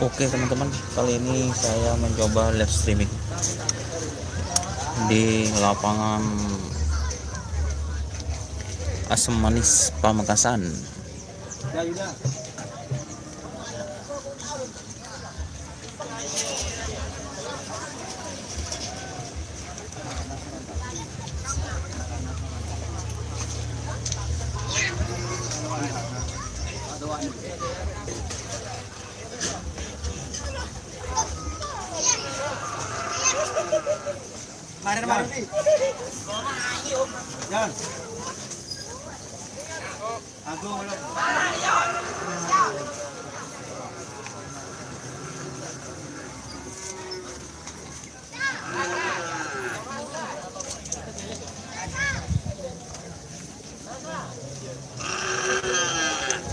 Oke teman-teman, kali ini saya mencoba live streaming di lapangan Asam Manis Pamekasan.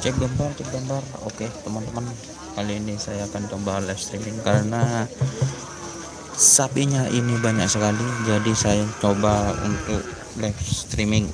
Cek gambar. Oke teman-teman, kali ini saya akan coba live streaming karena sapinya ini banyak sekali, jadi saya coba untuk live streaming.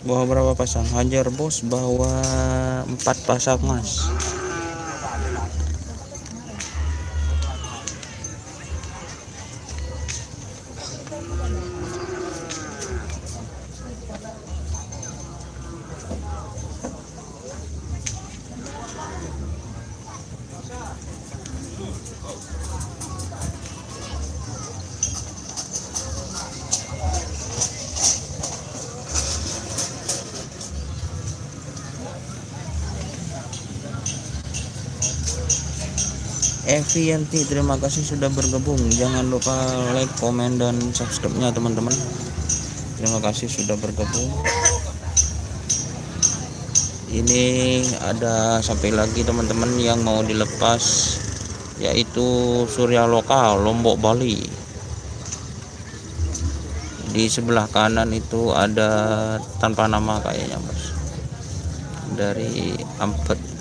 Bawa berapa pasang? Hajar bos, bawa 4 pasang mas. Evianti, terima kasih sudah bergabung. Jangan lupa like, komen, dan subscribe-nya teman-teman. Terima kasih sudah bergabung. Ini ada sampai lagi teman-teman yang mau dilepas, yaitu Surya Lokal Lombok Bali. Di sebelah kanan itu ada tanpa nama kayaknya bos, dari Ampet.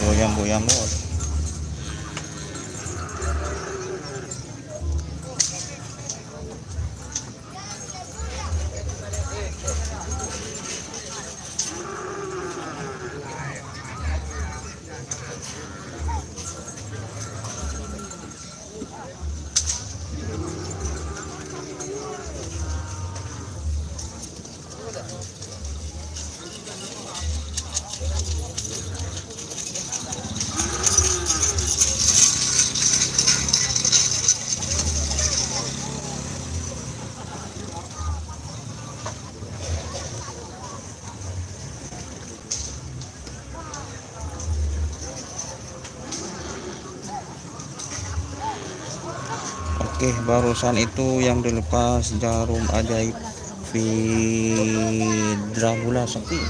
Goyang-goyang bos. Oke, barusan itu yang dilepas jarum ajaib Vidragula Sakti.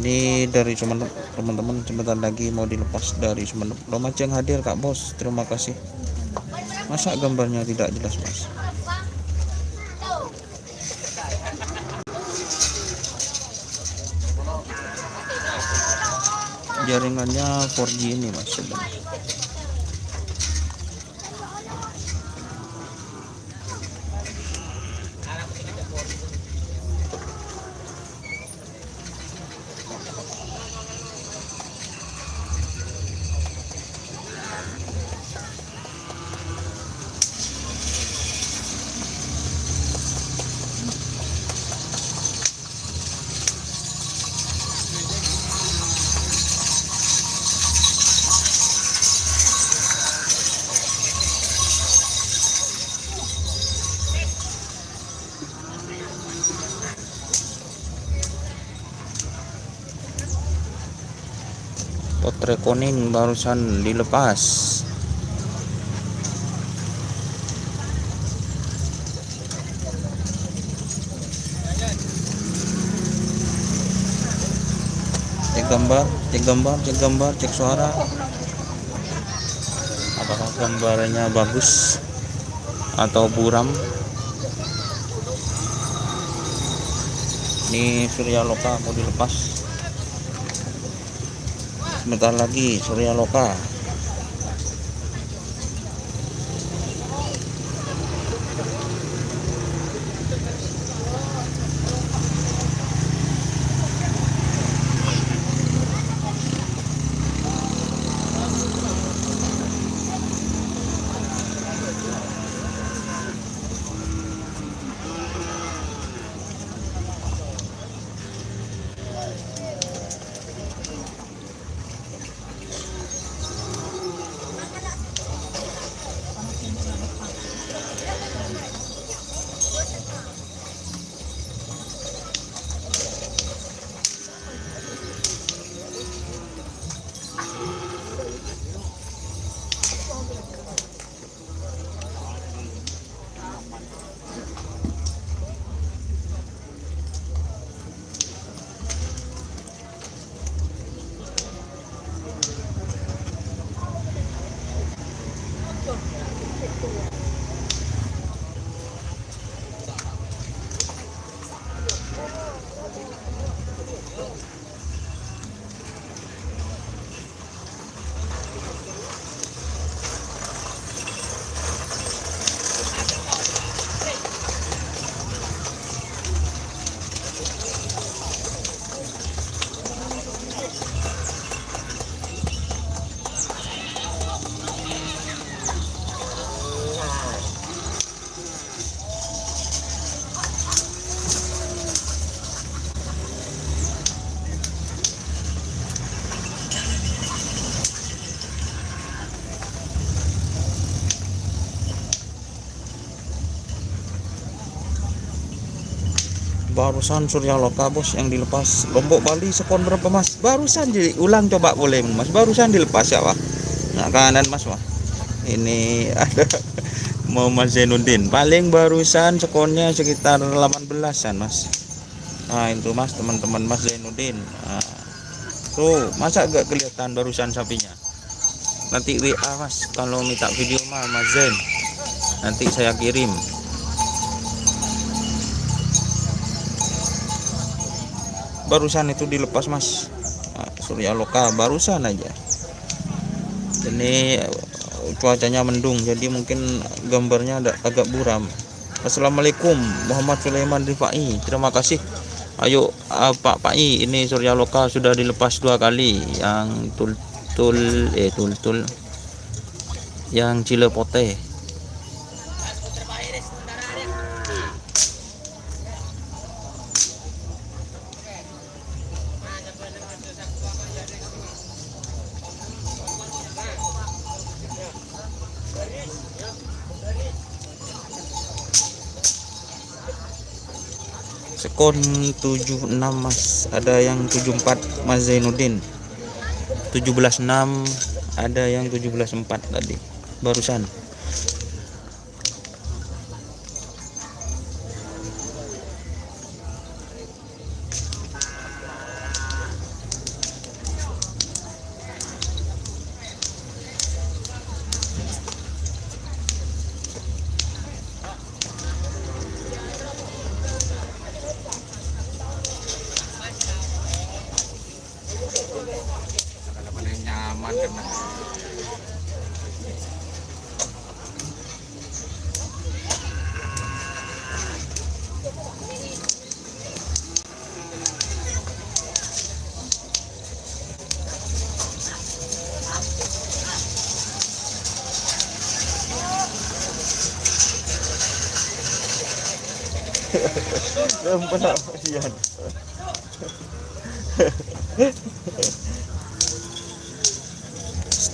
Ini dari Sumeneb teman-teman, sebentar lagi mau dilepas dari Sumeneb. Lumajang hadir Kak Bos, terima kasih. Masa gambarnya tidak jelas Mas? Jaringannya 4G ini Mas sebenarnya. Potret kuning barusan dilepas. Cek gambar, cek suara. Apakah gambarnya bagus atau buram? Ini Surya Loka mau dilepas. Sebentar lagi Surya Loka. Barusan Surya Loka Bos yang dilepas. Lombok Bali sekon berapa Mas? Barusan diulang coba boleh Mas. Barusan dilepas ya Pak. Nah kanan Mas Wah. Ini ada mau Mas Zainuddin. Paling barusan sekonnya sekitar 18-an Mas. Nah itu Mas, teman-teman Mas Zainuddin. Nah, tuh masa gak kelihatan barusan sapinya? Nanti WA Mas kalau minta video Mas Zain. Nanti saya kirim. Barusan itu dilepas Mas. Nah, Surya Loka barusan aja. Ini cuacanya mendung jadi mungkin gambarnya agak buram. Assalamualaikum Muhammad Sulaiman Rifai, terima kasih. Ayo Pak Pai, ini Surya Loka sudah dilepas 2 kali. Yang tul yang Cilepote. Sekon 76 Mas, ada yang 74 Mas Zainuddin. 17.6, ada yang 17.4 tadi barusan. makan.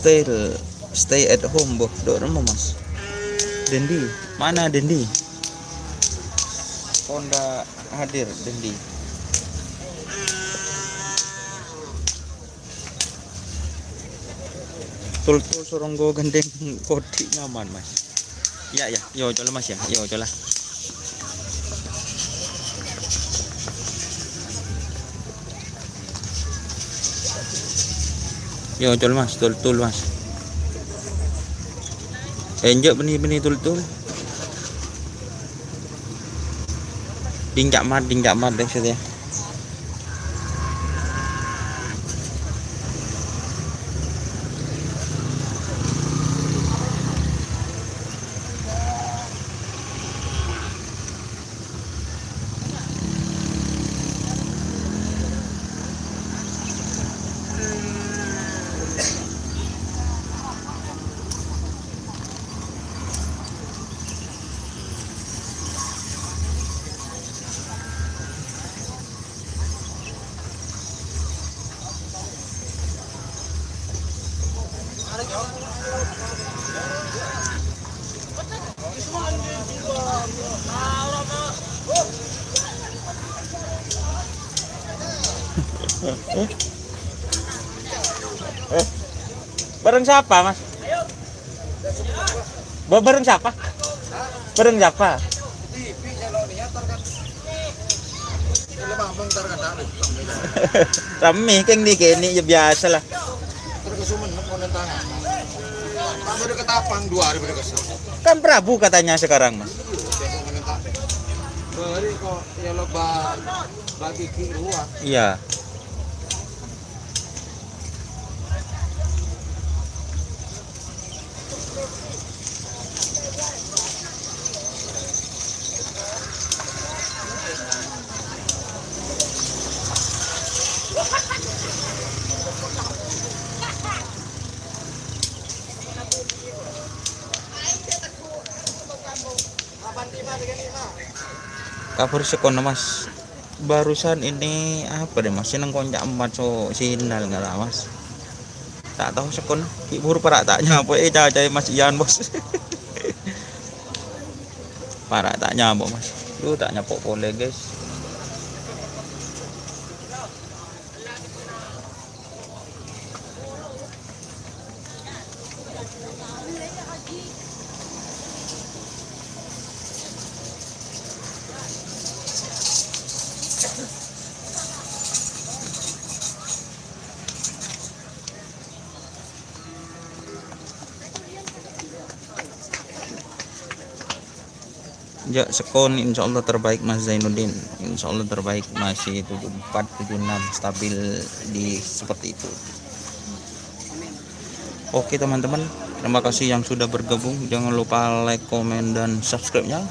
stay stay at home boh dok rumah mas. Dendi mana Dendi? Honda hadir Dendi. Tul soronggo gendeng kodi nyaman mas. Ya yo coba mas ya yo coba. Yo coba mas tul mas. Enjak benih tul. Ding mat deh saya. Bareng siapa mas? Bareng siapa? Bareng siapa? Rame keng di kini ya biasa lah. Kan Prabu katanya sekarang mas. Iya. Kabar sekono mas. Barusan ini apa deh mas? Seneng konjak emat so sinal nggak lah mas. Tak tahu sekono. Ibur para taknya apa? Cai mas Ian bos. Para taknya apa mas? Lu tak nyapok boleh guys. Ya sekon insya Allah terbaik Mas Zainuddin, insya Allah terbaik, masih 74 76 stabil di seperti itu. Oke teman-teman, terima kasih yang sudah bergabung, jangan lupa like, komen, dan subscribe-nya.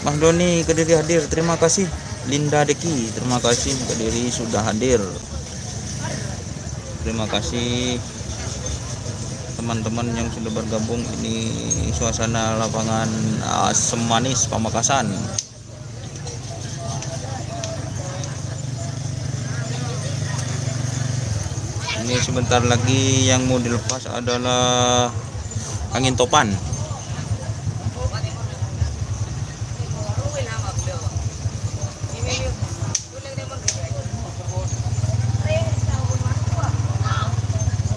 Bang Doni Kediri hadir, terima kasih. Linda Deki, terima kasih Kediri sudah hadir. Terima kasih teman-teman yang sudah bergabung. Ini suasana lapangan Asem Manis Pamekasan. Ini sebentar lagi yang mau dilepas adalah angin topan.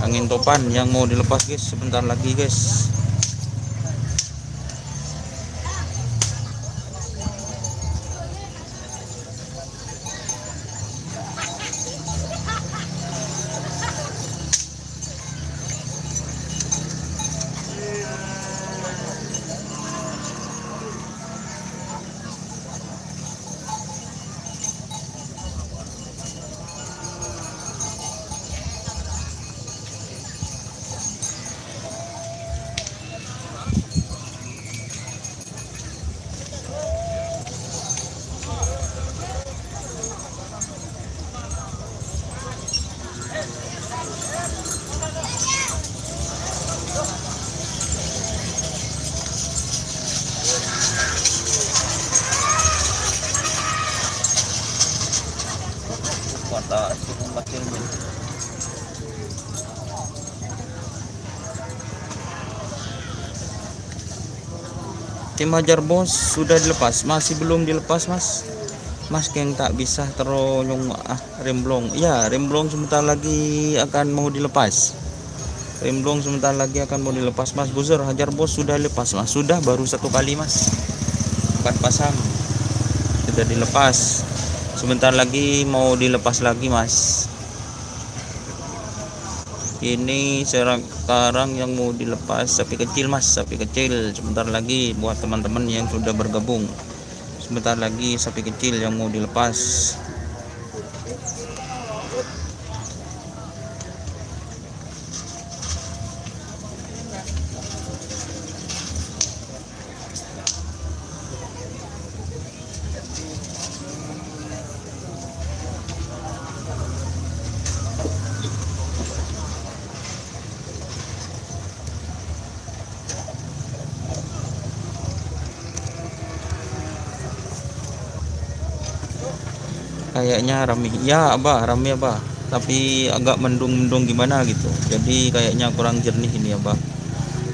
Angin topan yang mau dilepas guys, sebentar lagi guys. Tim Hajar Bos sudah dilepas, masih belum dilepas mas. Mas Geng tak bisa teronyong remblong. Ya, remblong sebentar lagi akan mau dilepas. Remblong sebentar lagi akan mau dilepas mas. Buzzer Hajar Bos sudah lepas mas. Sudah, baru satu kali mas. 4 pasang sudah dilepas. Sebentar lagi mau dilepas lagi mas. Ini sekarang yang mau dilepas sapi kecil mas, sapi kecil. Sebentar lagi buat teman-teman yang sudah bergabung, sebentar lagi sapi kecil yang mau dilepas. Kayaknya rame ya abah, rame abah, tapi agak mendung-mendung gimana gitu, jadi kayaknya kurang jernih ini abah.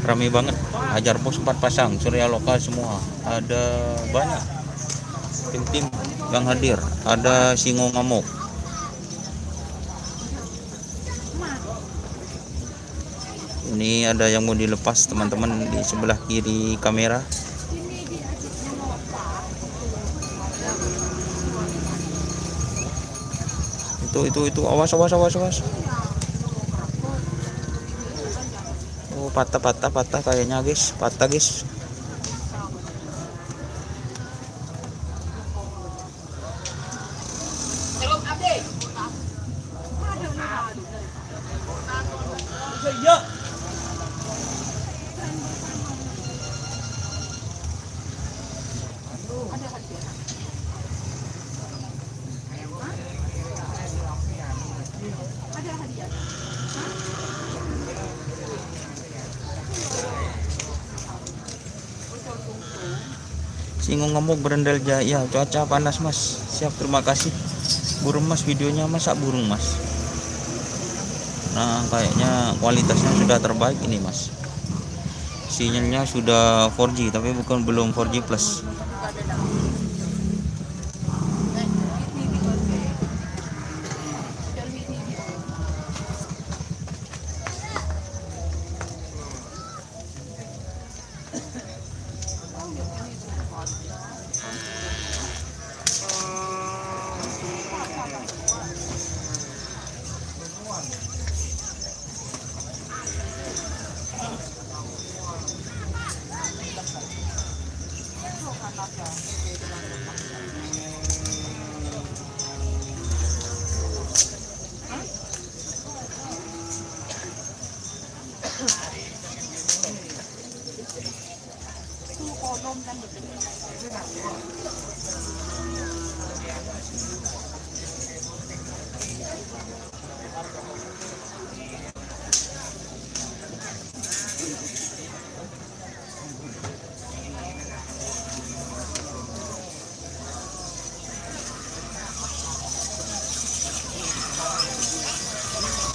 Rame banget. Hajar Bos 4 pasang, Surya Lokal semua, ada banyak tim-tim yang hadir. Ada Singo Ngamuk, ini ada yang mau dilepas teman-teman di sebelah kiri kamera. Itu awas. Oh, patah kayaknya guys, patah guys. Singo Ngamuk berendal jaya. Cuaca panas mas. Siap, terima kasih. Burung mas, videonya mas, burung mas. Nah, kayaknya kualitasnya sudah terbaik ini mas. Sinyalnya sudah 4G tapi belum 4G plus.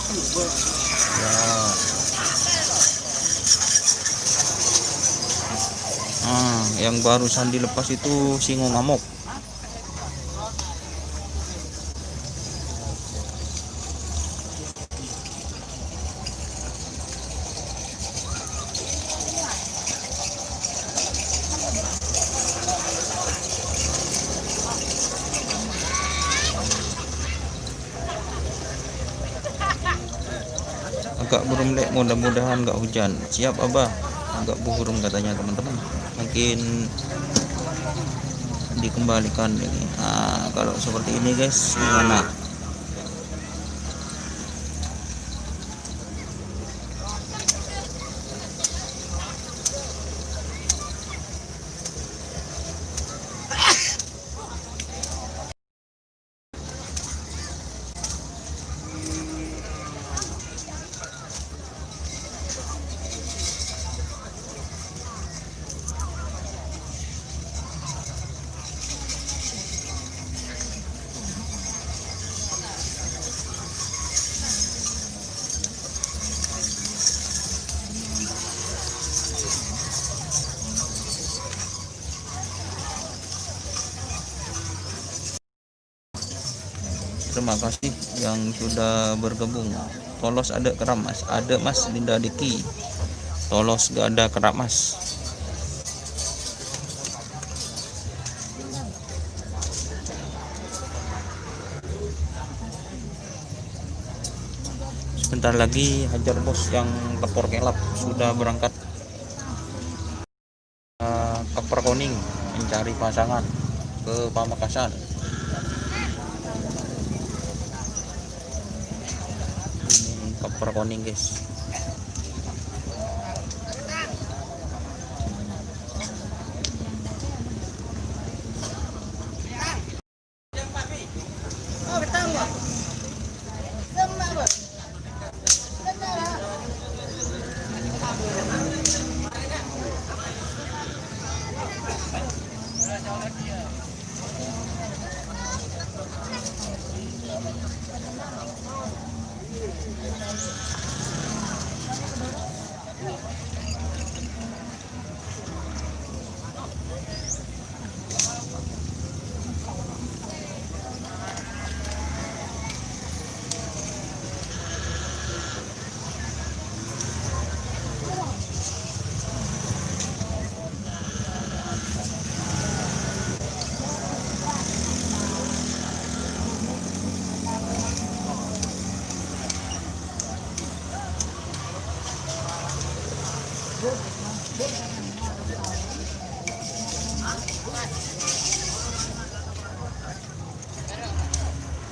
Ya. Yang barusan dilepas itu singo ngamuk. Agak burung dek, mudah-mudahan nggak hujan. Siap abah, agak burung katanya teman-teman. Mungkin dikembalikan ini. Kalau seperti ini guys, gimana? Terima kasih yang sudah bergabung. Tolos ada keram mas, ada mas Linda Diki. Tolos gak ada keram mas. Sebentar lagi hajar bos yang kepor kelap sudah berangkat ke Perkoning mencari pasangan ke Pamekasan. Ke Perkoning guys.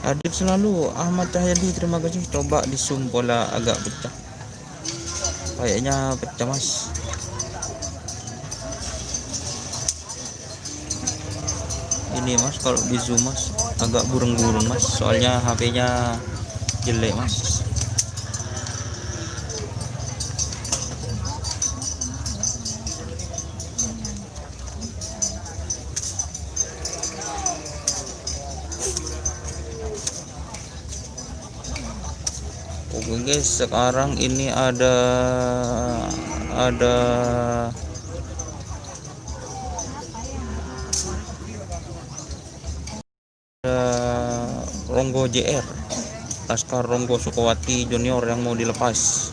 Hadir selalu Ahmad Cahyadi, terima kasih. Coba di zoom pola agak pecah, kayaknya pecah mas. Ini mas kalau di zoom mas agak burung-burung mas, soalnya HP-nya jelek mas. Oke guys, sekarang ini ada Ronggo JR, Laskar Ronggo Sukowati Junior yang mau dilepas.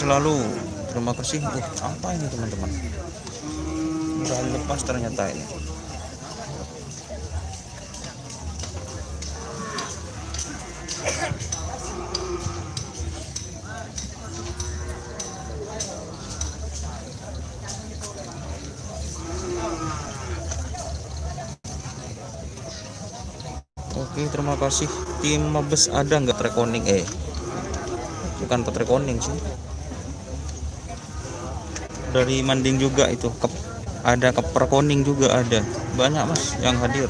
selalu. Terima kasih. Apa ini teman-teman? Udah lepas ternyata ini. Oke, terima kasih. Tim Mabes ada nggak rekoning? Bukan rekoning sih. Dari Manding juga itu. Ada keperkoning juga ada. Banyak mas yang hadir.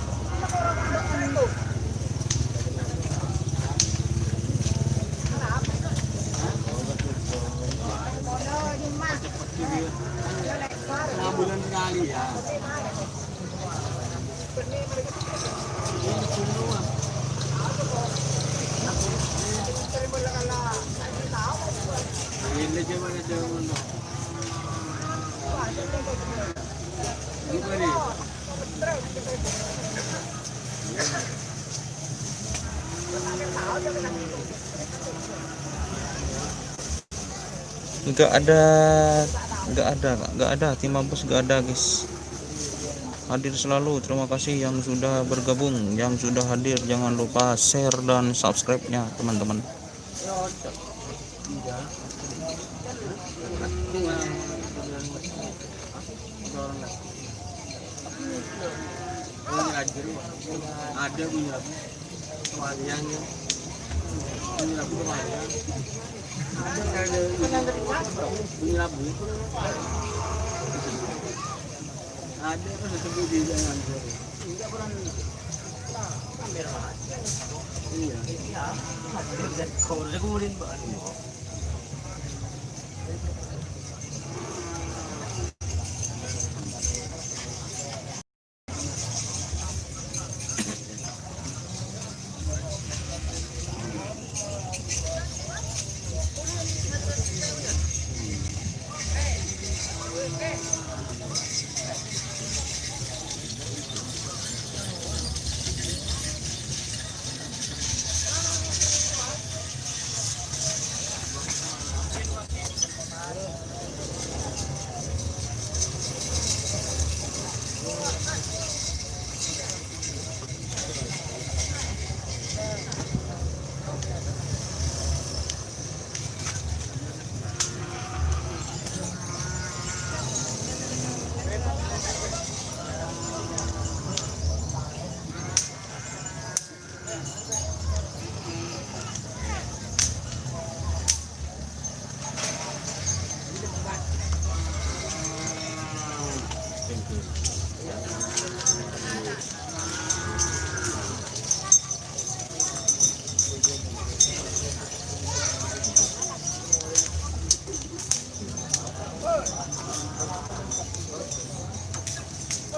Nggak ada tim Mabes, nggak ada guys. Hadir selalu. Terima kasih yang sudah bergabung, yang sudah hadir. Jangan lupa share dan subscribe-nya teman-teman. Ada punya kemaliannya punya kemalian punya labu ada kan sebut di jangan enggak pernah kamera iya kalau saya kemudian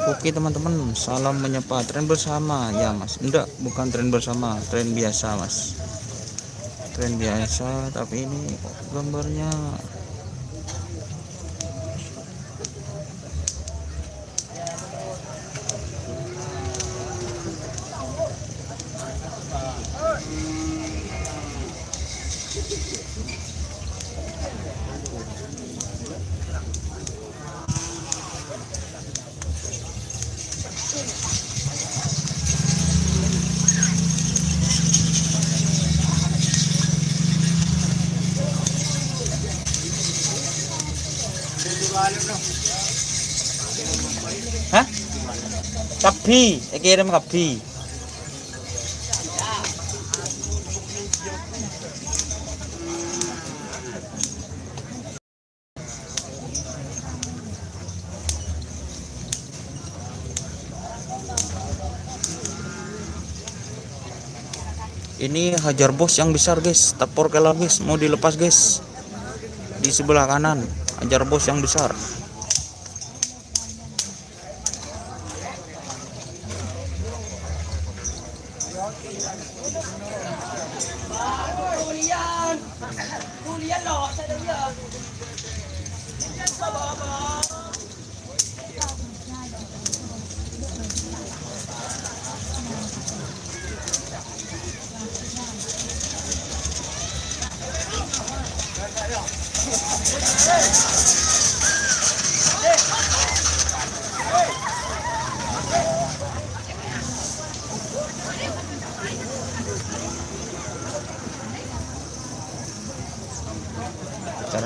Oke teman-teman, salam menyapa. Tren bersama ya mas? Enggak, bukan tren bersama, tren biasa mas. Tren biasa, tapi ini gambarnya hah? Kabi, kirim kabi. Ini hajar bos yang besar guys, tapor kelar guys, mau dilepas guys. Di sebelah kanan, hajar bos yang besar.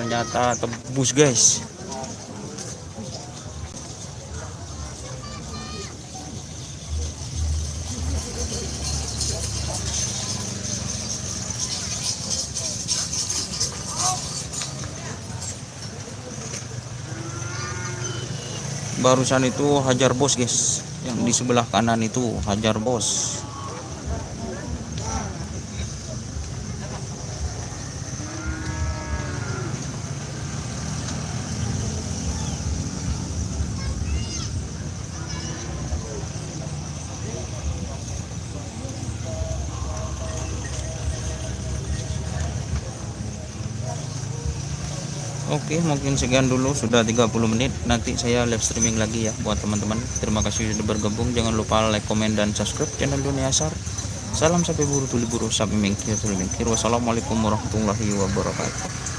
ternyata tebus guys. Barusan itu hajar bos guys, yang di sebelah kanan itu hajar bos. Oke, mungkin sekian dulu, sudah 30 menit. Nanti saya live streaming lagi ya buat teman-teman. Terima kasih sudah bergabung. Jangan lupa like, komen, dan subscribe channel Dunia Asar. Salam sampai buru tuli buru, sampai mengkir tuli mengkir. Wassalamualaikum warahmatullahi wabarakatuh.